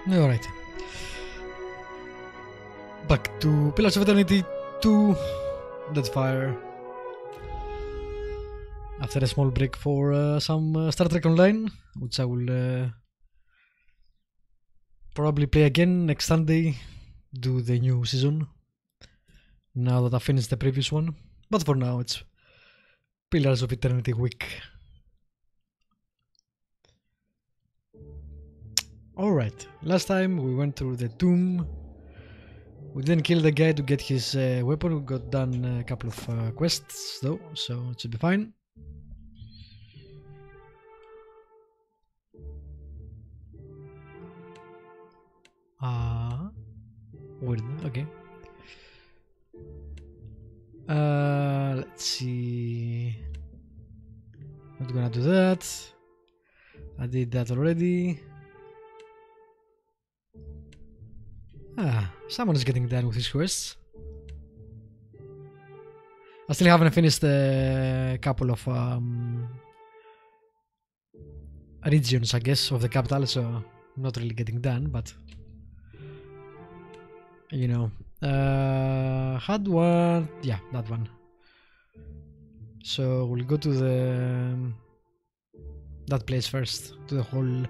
Alright. Back to Pillars of Eternity 2 Deadfire. After a small break for some Star Trek Online, which I will probably play again next Sunday, do the new season, now that I finished the previous one. But for now, it's Pillars of Eternity week. Alright, last time we went through the tomb. We didn't kill the guy to get his weapon. We got done a couple of quests though, so it should be fine. Weird, okay. Let's see. Not gonna do that. I did that already. Someone is getting done with his quests. I still haven't finished a couple of regions, I guess, of the capital, so I'm not really getting done, but you know. Had one, yeah, that one. So we'll go to that place first, to the hall.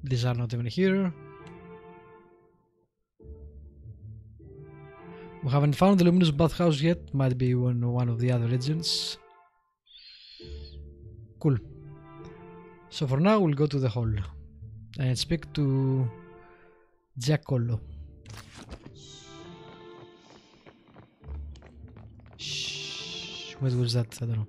These are not even here. We haven't found the luminous bathhouse yet. Might be one of the other regions. Cool. So for now we'll go to the hall and speak to Giacollo. Shh. What was that? I don't know.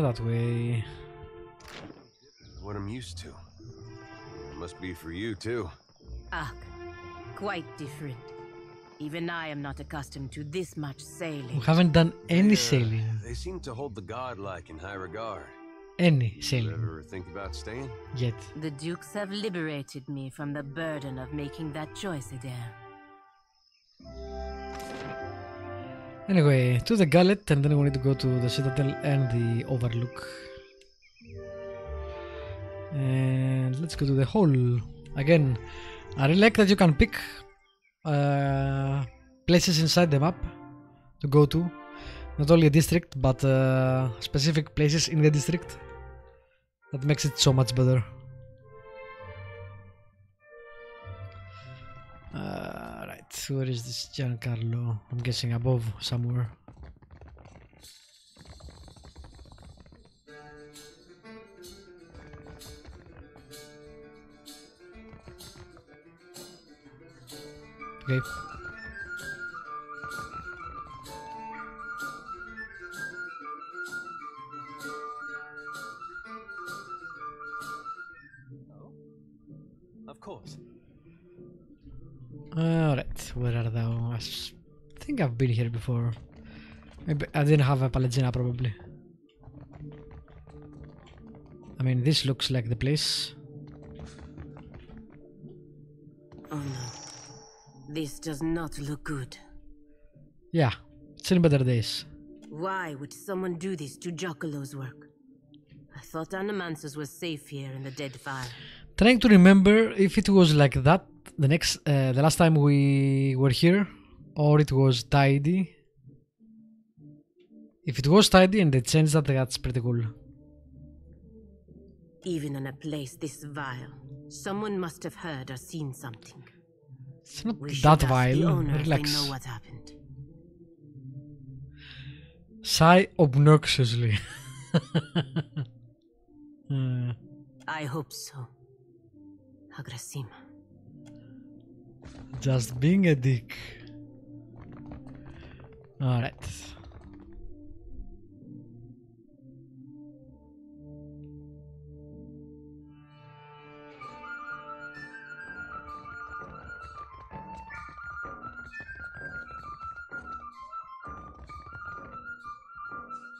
That way. What I'm used to. It must be for you too. Quite different. Even I am not accustomed to this much sailing. We haven't done any sailing. They seem to hold the godlike in high regard. Any You sailing. ever think about staying? Yet. The dukes have liberated me from the burden of making that choice, Adair. Anyway, to the gullet, and then we need to go to the Citadel and the Overlook. And let's go to the hall. Again, I really like that you can pick places inside the map to go to. Not only a district, but specific places in the district. That makes it so much better. Right, where is this Giancarlo? I'm guessing above somewhere. Okay. Of course. Alright, where are thou? I think I've been here before. Maybe I didn't have a Palagina probably. I mean, this looks like the place. Oh no. This does not look good. Yeah, it's in better days. Why would someone do this to Giacollo's work? I thought Animansus was safe here in the Deadfire. Trying to remember if it was like that the last time we were here, or it was tidy. If it was tidy and they changed that, that's pretty cool. Even in a place this vile, someone must have heard or seen something. It's not We should that ask the vile. owner if they Relax. know what happened. Sigh obnoxiously. I hope so. Agrasima. Just being a dick. Alright.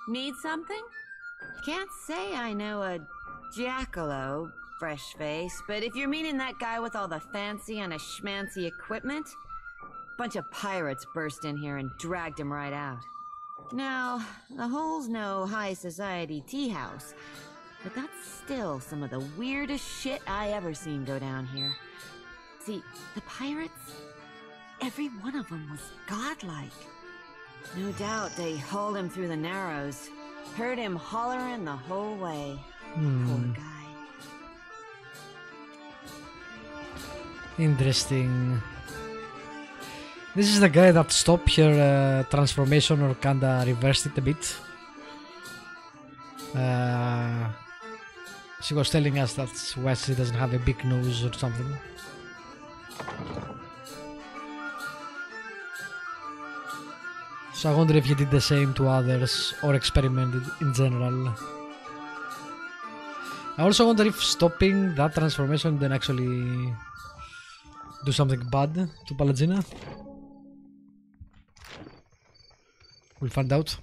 Need something? Can't say I know a jackalope, fresh face, but if you're meaning that guy with all the fancy and a schmancy equipment, bunch of pirates burst in here and dragged him right out. Now, the hole's no high society tea house, but that's still some of the weirdest shit I ever seen go down here. See, the pirates, every one of them was godlike. No doubt they hauled him through the Narrows. Heard him hollering the whole way. Poor guy. Interesting. This is the guy that stopped her transformation or kinda reversed it a bit. She was telling us that's why she doesn't have a big nose or something. So I wonder if he did the same to others or experimented in general. I also wonder if stopping that transformation then actually do something bad to Palagina. We'll find out.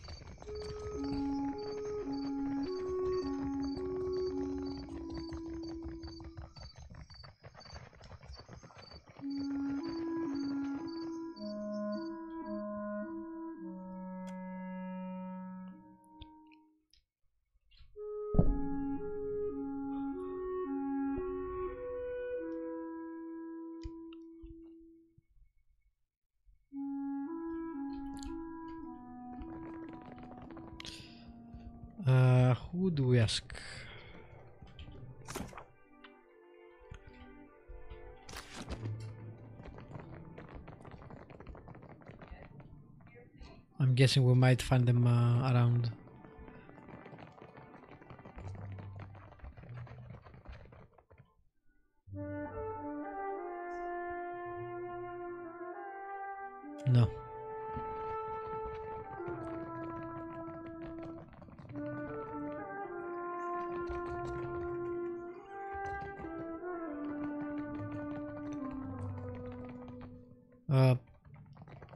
Who do we ask? I'm guessing we might find them around. No.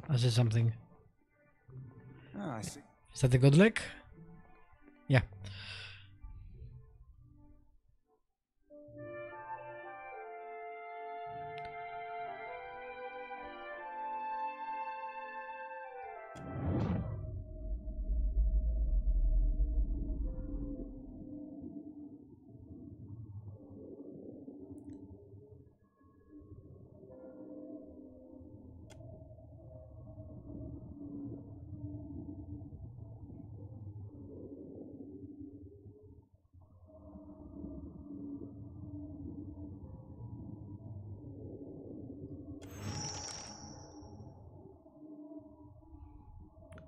I said something. Oh, I see. Is that the godlike? Yeah.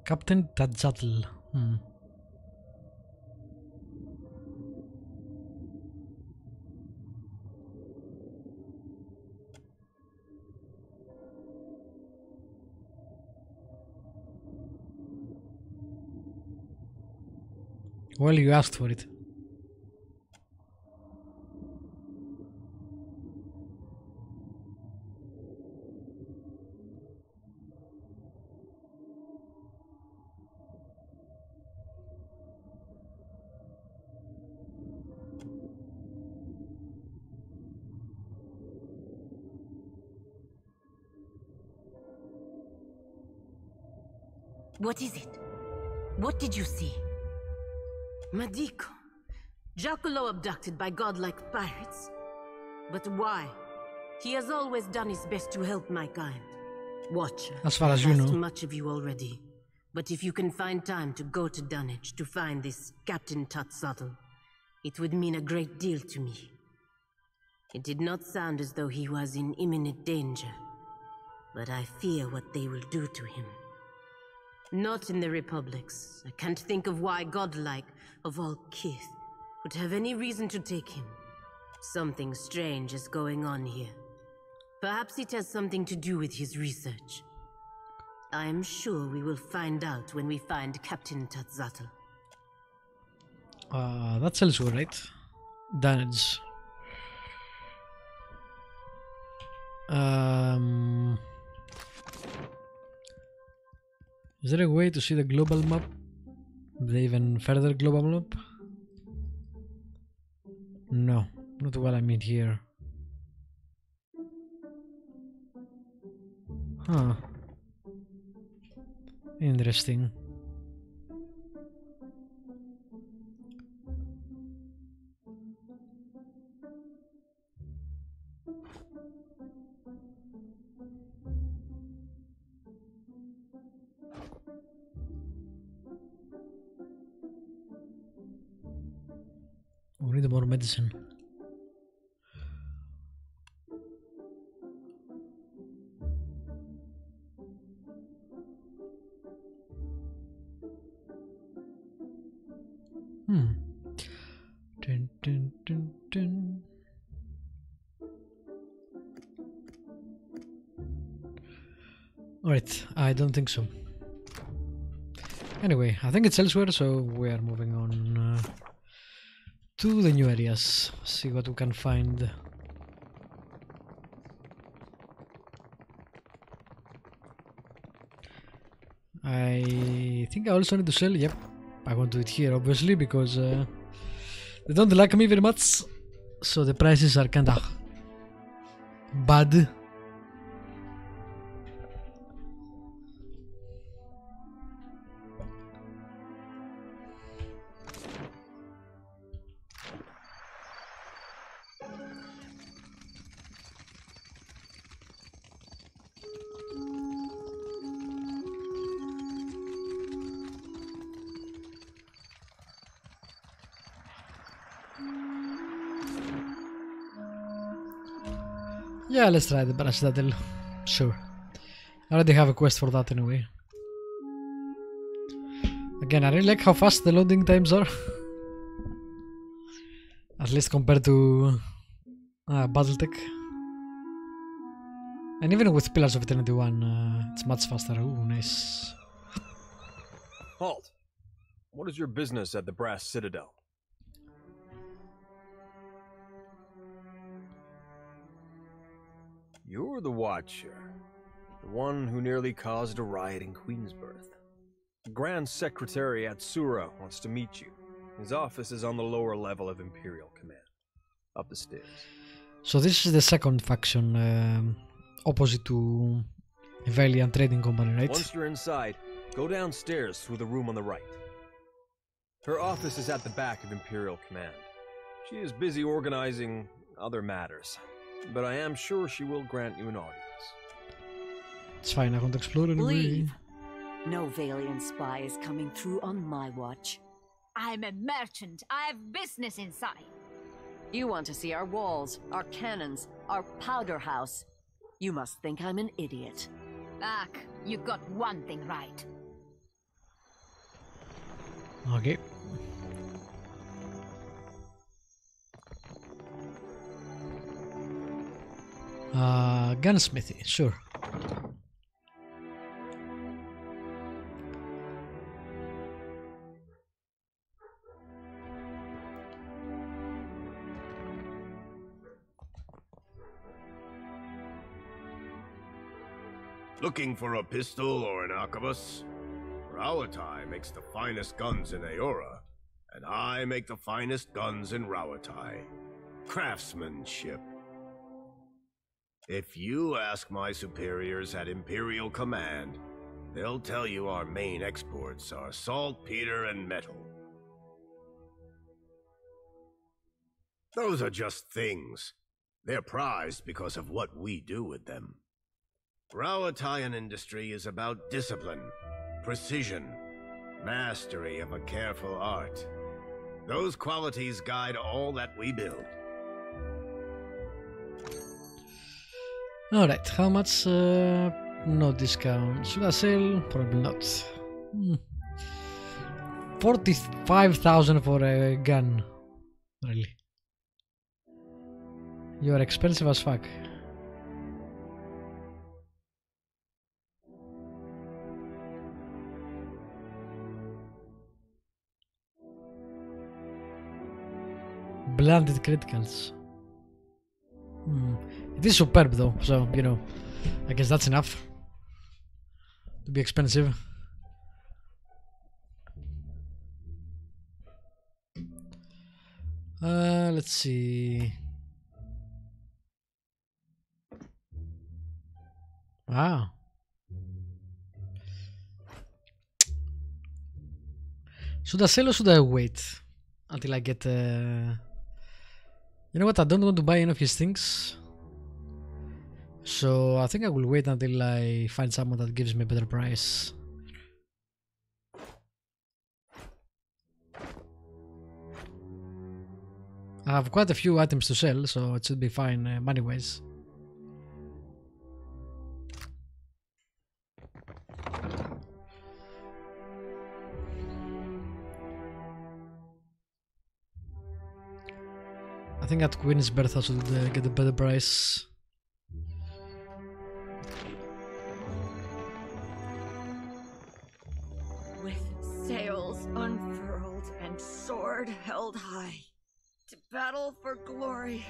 Captain Tadzatl. Well, you asked for it. What is it? What did you see? Madiko. Giacomo abducted by godlike pirates. But why? He has always done his best to help my kind. Watcher, As far as you I've asked know. much of you already. But if you can find time to go to Dunwich to find this Captain Tadzatl, it would mean a great deal to me. It did not sound as though he was in imminent danger, but I fear what they will do to him. Not in the Republics. I can't think of why godlike, of all kith, would have any reason to take him. Something strange is going on here. Perhaps it has something to do with his research. I am sure we will find out when we find Captain Tadzatl. That's elsewhere, right? Dunwich. Is there a way to see the global map The even further global map? No, not what I mean here. Huh. Interesting. We need more medicine. Dun, dun, dun, dun. Alright, I don't think so. Anyway, I think it's elsewhere, so we are moving on to the new areas. See what we can find. I think I also need to sell. Yep, I want to do it here, obviously, because they don't like me very much, so the prices are kinda bad. Yeah, let's try the Citadel. Sure. I already have a quest for that anyway. Again, I really like how fast the loading times are. At least compared to Battletech. And even with Pillars of Eternity 1, it's much faster. Ooh, nice. Halt! What is your business at the Brass Citadel? You're the Watcher. The one who nearly caused a riot in Queensbirth. The Grand Secretary at Sura wants to meet you. His office is on the lower level of Imperial Command. Up the stairs. So this is the second faction, opposite to Valiant Trading Company, right? Once you're inside, go downstairs through the room on the right. Her office is at the back of Imperial Command. She is busy organizing other matters, but I am sure she will grant you an audience. It's fine, I won't explore anyway. Leave. No Valiant spy is coming through on my watch. I'm a merchant. I have business inside. You want to see our walls, our cannons, our powder house. You must think I'm an idiot. Ach, you got one thing right. Okay. Gunsmithy, sure. Looking for a pistol or an arquebus? Rawatai makes the finest guns in Aora, and I make the finest guns in Rawatai. Craftsmanship. If you ask my superiors at Imperial Command, they'll tell you our main exports are saltpeter and metal. Those are just things. They're prized because of what we do with them. Rawatayan industry is about discipline, precision, mastery of a careful art. Those qualities guide all that we build. Alright, how much? No discount. Should I sell? Probably not. 45,000 for a gun. Really? You are expensive as fuck. Blended criticals. It is superb though, so you know, I guess that's enough to be expensive. Let's see. Wow. Should I sell or should I wait until I get? You know what? I don't want to buy any of his things, so I think I will wait until I find someone that gives me a better price. I have quite a few items to sell, so it should be fine money-wise. I think at Queen's Birth I should get a better price. With sails unfurled and sword held high, to battle for glory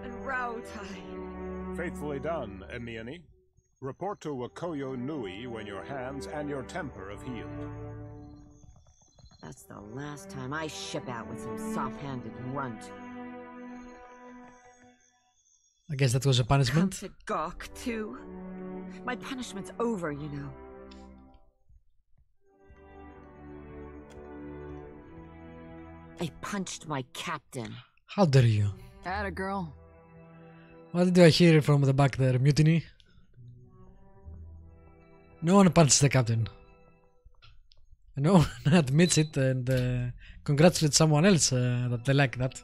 and Rautai. Faithfully done, Emiani. Report to Wakoyo Nui when your hands and your temper have healed. That's the last time I ship out with some soft-handed runt. I guess that was a punishment. Come to gawk, too. My punishment's over, you know. I punched my captain. How dare you? Atta girl. What did I hear from the back there? Mutiny? No one punches the captain. No one admits it and congratulates someone else that they like that.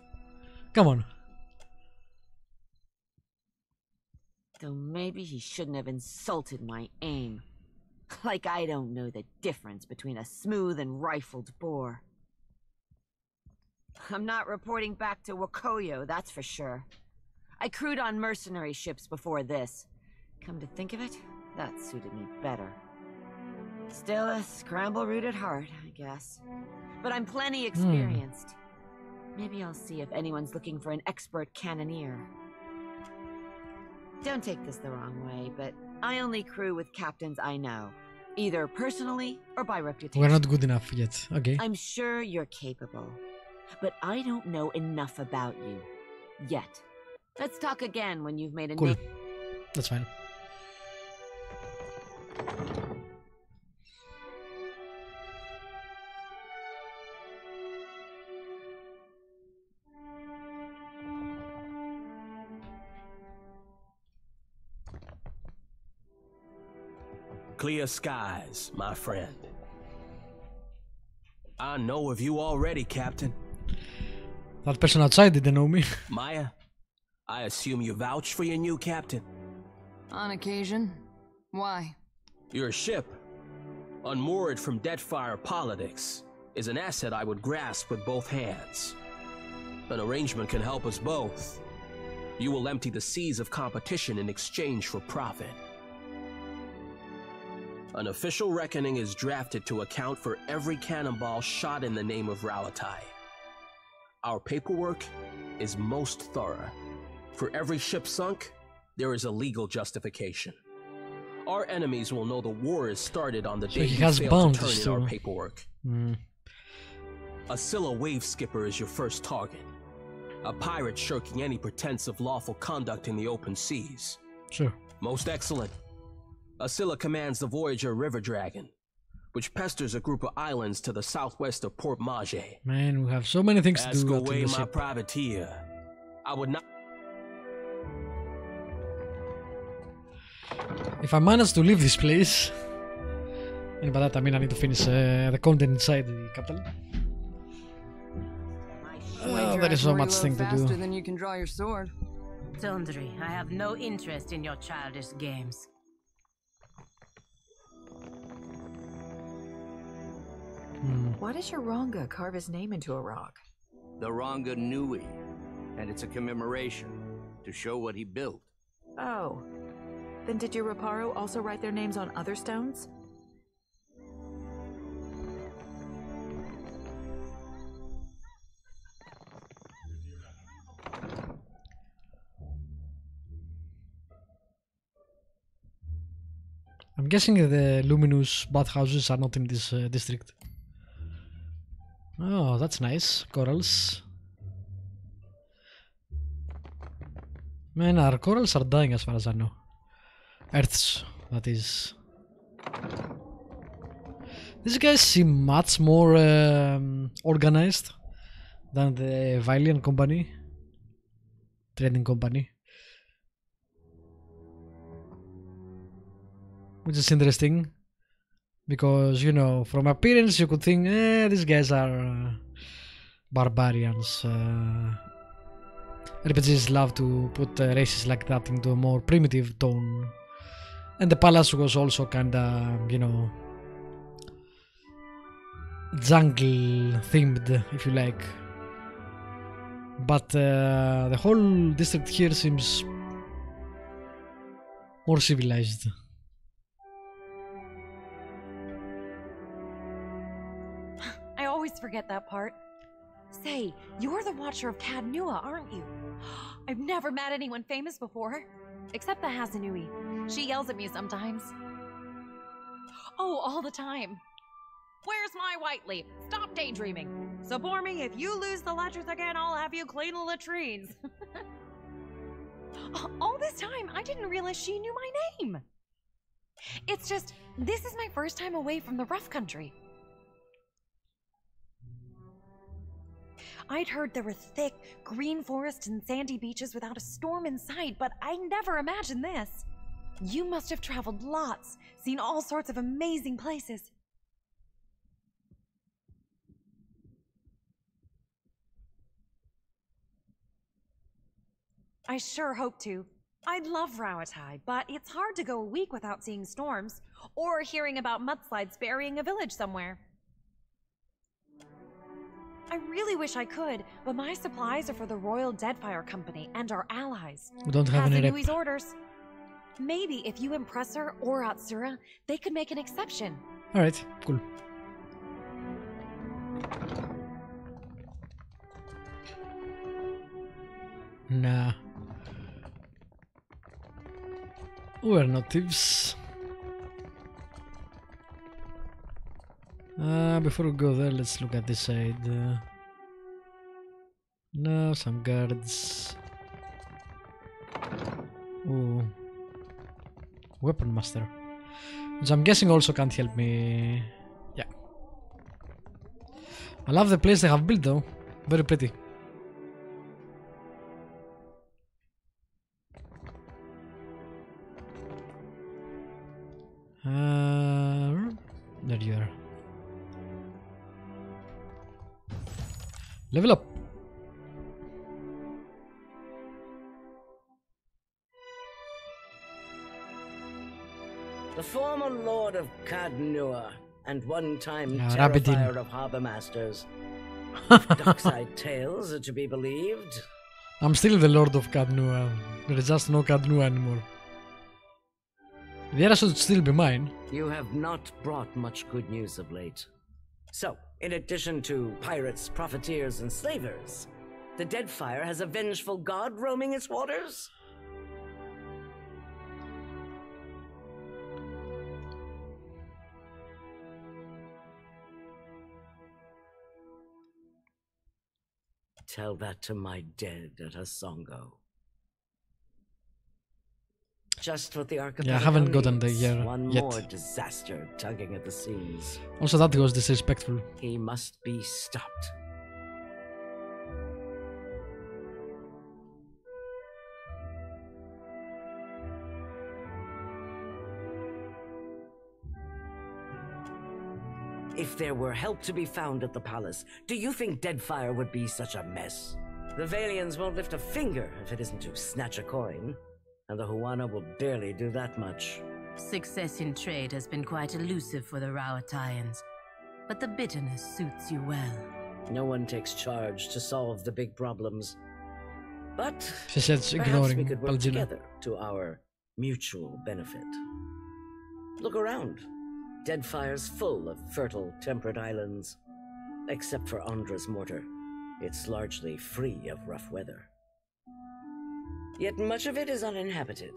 Come on. Though maybe he shouldn't have insulted my aim. Like I don't know the difference between a smooth and rifled bore. I'm not reporting back to Wakoyo, that's for sure. I crewed on mercenary ships before this. Come to think of it, that suited me better. Still a scramble root at heart, I guess. But I'm plenty experienced. Maybe I'll see if anyone's looking for an expert cannoneer. Don't take this the wrong way, but I only crew with captains I know. Either personally or by reputation. We're not good enough yet. Okay. I'm sure you're capable. But I don't know enough about you. Yet. Let's talk again when you've made a Cool. That's fine. Clear skies, my friend. I know of you already, Captain. That person outside didn't know me. Maya, I assume you vouch for your new captain? On occasion. Why? Your ship, unmoored from Deadfire politics, is an asset I would grasp with both hands. An arrangement can help us both. You will empty the seas of competition in exchange for profit. An official reckoning is drafted to account for every cannonball shot in the name of Rautai. Our paperwork is most thorough. For every ship sunk, there is a legal justification. Our enemies will know the war is started on the day he we has fail bounds to turn in to- our paperwork. A Scylla wave skipper is your first target. A pirate shirking any pretense of lawful conduct in the open seas. Sure. Most excellent. A Scylla commands the Voyager River Dragon, which pesters a group of islands to the southwest of Port Mage. Man, we have so many things to Ask do. away in the my ship. privateer. I would not. If I manage to leave this place, and by that I mean I need to finish the content inside the capital. There is so much thing to faster do. than you can draw your sword. Tundri, I have no interest in your childish games. Why does your Ranga carve his name into a rock? The Ranga Nui, and it's a commemoration to show what he built. Oh. Then did your Reparo also write their names on other stones? I'm guessing the luminous bathhouses are not in this district. Oh, that's nice. Corals. Man, our corals are dying as far as I know. Earths, that is. These guys seem much more organized than the Valiant Company, trading company. Which is interesting. Because, you know, from appearance you could think, these guys are barbarians. RPGs love to put races like that into a more primitive tone. And the palace was also kinda, you know, jungle themed, if you like. But the whole district here seems more civilized. I always forget that part. Say, you're the Watcher of Cadnua, aren't you? I've never met anyone famous before. Except the Hasanui. She yells at me sometimes. Oh, all the time. Where's my white leaf? Stop daydreaming. Support me, if you lose the ledgers again, I'll have you clean the latrines. All this time, I didn't realize she knew my name. It's just, this is my first time away from the rough country. I'd heard there were thick, green forests and sandy beaches without a storm in sight, but I never imagined this. You must have traveled lots, seen all sorts of amazing places. I sure hope to. I'd love Rawatai, but it's hard to go a week without seeing storms, or hearing about mudslides burying a village somewhere. I really wish I could, but my supplies are for the Royal Deadfire Company and our allies. We don't have any rep. Hasanui's orders. Maybe if you impress her or Atsura, they could make an exception. Alright, cool. Nah. We're not thieves. Before we go there, let's look at this side. No, some guards. Ooh. Weapon master. Which I'm guessing also can't help me. Yeah. I love the place they have built though. Very pretty. There you are. Level up. The former Lord of Cadnua and one-time Rabbitin. terrifier of Harbour Masters. If Dockside tales are to be believed. I'm still the Lord of Cadnua. There is just no Cadnua anymore. The area should still be mine. You have not brought much good news of late. So, in addition to pirates, profiteers, and slavers, the Deadfire has a vengeful god roaming its waters? Tell that to my dead at Asongo. Just what the archipelago Yeah, I haven't gotten the needs. year One yet. more disaster tugging at the seams. Also, that was disrespectful. He must be stopped. If there were help to be found at the palace, do you think Deadfire would be such a mess? The Valians won't lift a finger if it isn't to snatch a coin, and the Huana will barely do that much. Success in trade has been quite elusive for the Rawatayans, but the bitterness suits you well. No one takes charge to solve the big problems. But She said perhaps ignoring we could work Palgina. together to our mutual benefit. Look around. Deadfire's full of fertile, temperate islands. Except for Andra's mortar. It's largely free of rough weather. Yet much of it is uninhabited.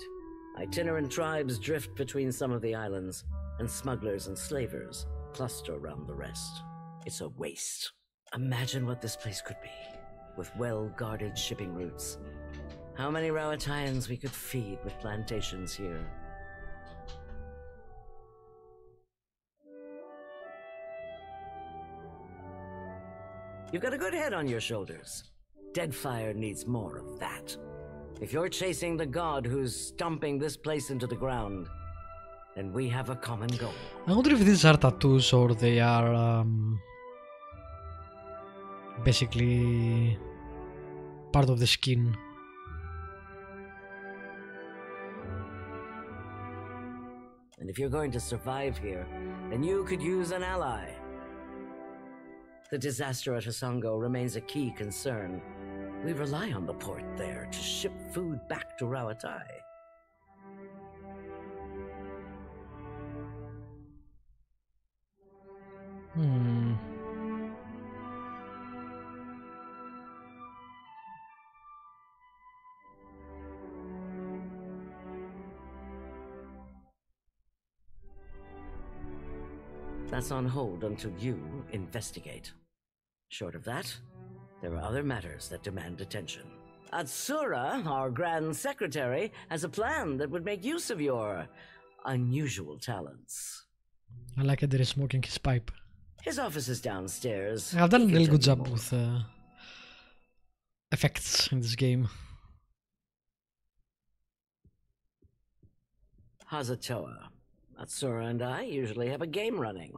Itinerant tribes drift between some of the islands, and smugglers and slavers cluster around the rest. It's a waste. Imagine what this place could be, with well-guarded shipping routes. How many Rawatayans we could feed with plantations here. You've got a good head on your shoulders. Deadfire needs more of that. If you're chasing the god who's stomping this place into the ground, then we have a common goal. I wonder if these are tattoos or they are basically part of the skin. And if you're going to survive here, then you could use an ally. The disaster at Hasongo remains a key concern. We rely on the port there to ship food back to Rawatai. That's on hold until you investigate. Short of that, there are other matters that demand attention. Atsura, our Grand Secretary, has a plan that would make use of your unusual talents. I like Eder smoking his pipe. His office is downstairs. I've done a really good job with effects in this game. Hazatoa. Atsura and I usually have a game running,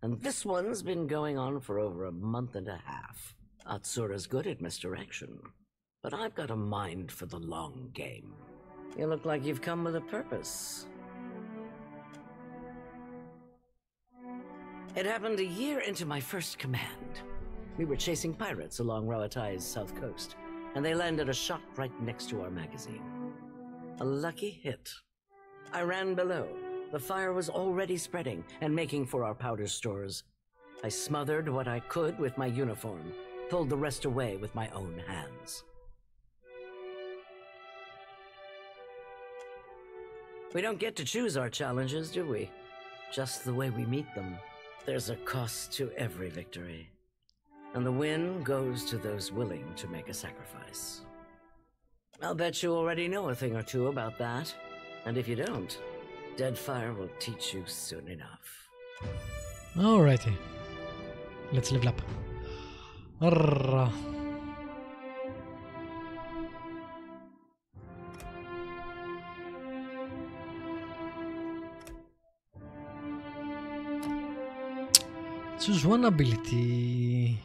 and this one's been going on for over a month and a half. Atsura's good at misdirection, but I've got a mind for the long game. You look like you've come with a purpose. It happened a year into my first command. We were chasing pirates along Rawatai's south coast, and they landed a shot right next to our magazine. A lucky hit. I ran below. The fire was already spreading and making for our powder stores. I smothered what I could with my uniform, pulled the rest away with my own hands. We don't get to choose our challenges, do we? Just the way we meet them. There's a cost to every victory, and the win goes to those willing to make a sacrifice. I'll bet you already know a thing or two about that, and if you don't, Deadfire will teach you soon enough. Alrighty. Let's level up. Arrgh. Choose one ability.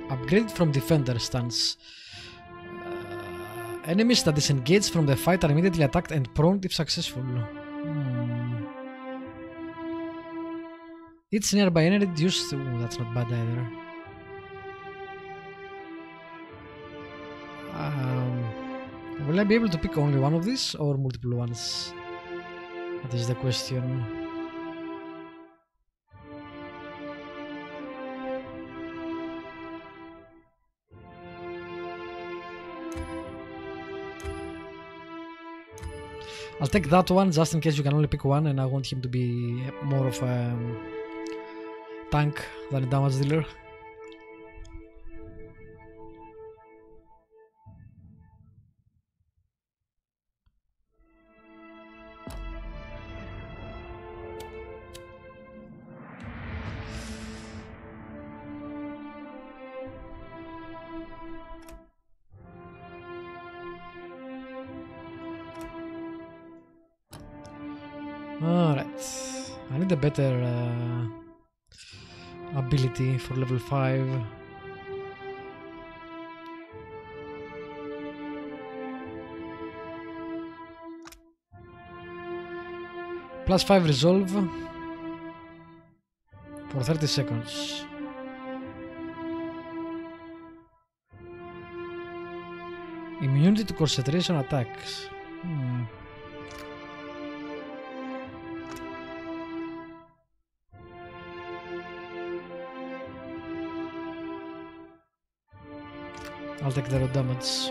Upgrade from defender stance. Enemies that disengage from the fight are immediately attacked and prone if successful. Each nearby enemy reduced. Ooh, that's not bad either. Will I be able to pick only one of these or multiple ones? That is the question. I'll take that one just in case you can only pick one, and I want him to be more of a tank than a damage dealer. Alright, I need a better ability for level 5. Plus 5 resolve for 30 seconds. Immunity to concentration attacks. I'll take the damage.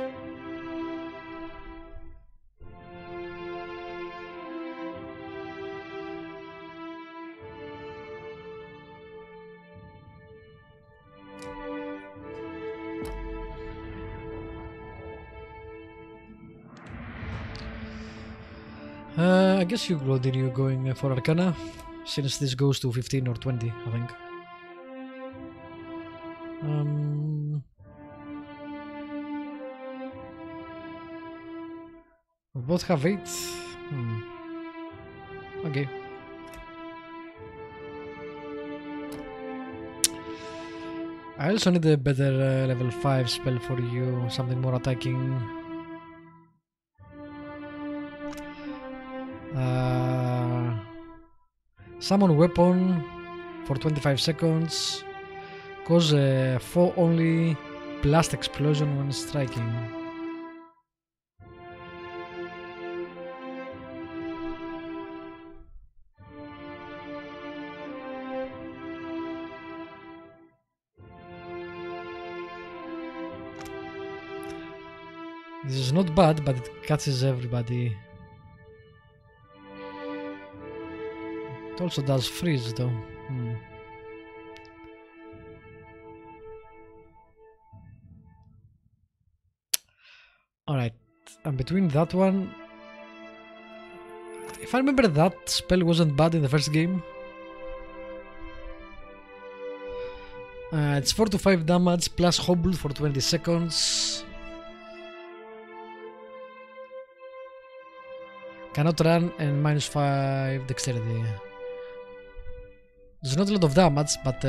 I guess you continue going for Arcana, since this goes to 15 or 20, I think. We both have 8. Okay. I also need a better level 5 spell for you, something more attacking. Summon weapon for 25 seconds. Cause a 4 only blast explosion when striking. This is not bad, but it catches everybody. It also does freeze though. Alright, and between that one... If I remember, that spell wasn't bad in the first game. It's 4 to 5 damage plus hobble for 20 seconds. Cannot run and minus 5 dexterity. There's not a lot of damage, but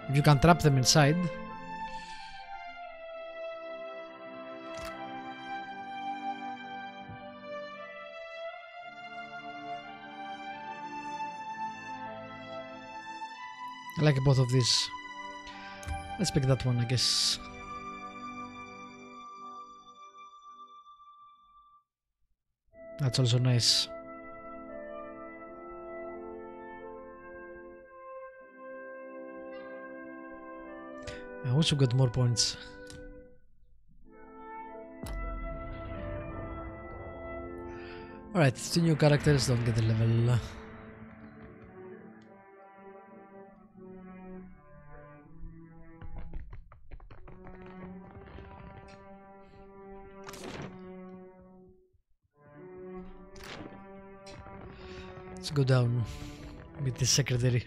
if you can trap them inside. I like both of these. Let's pick that one, I guess. That's also nice. I wish we got more points. Alright, 2 new characters don't get a level. Let's go down with the secretary.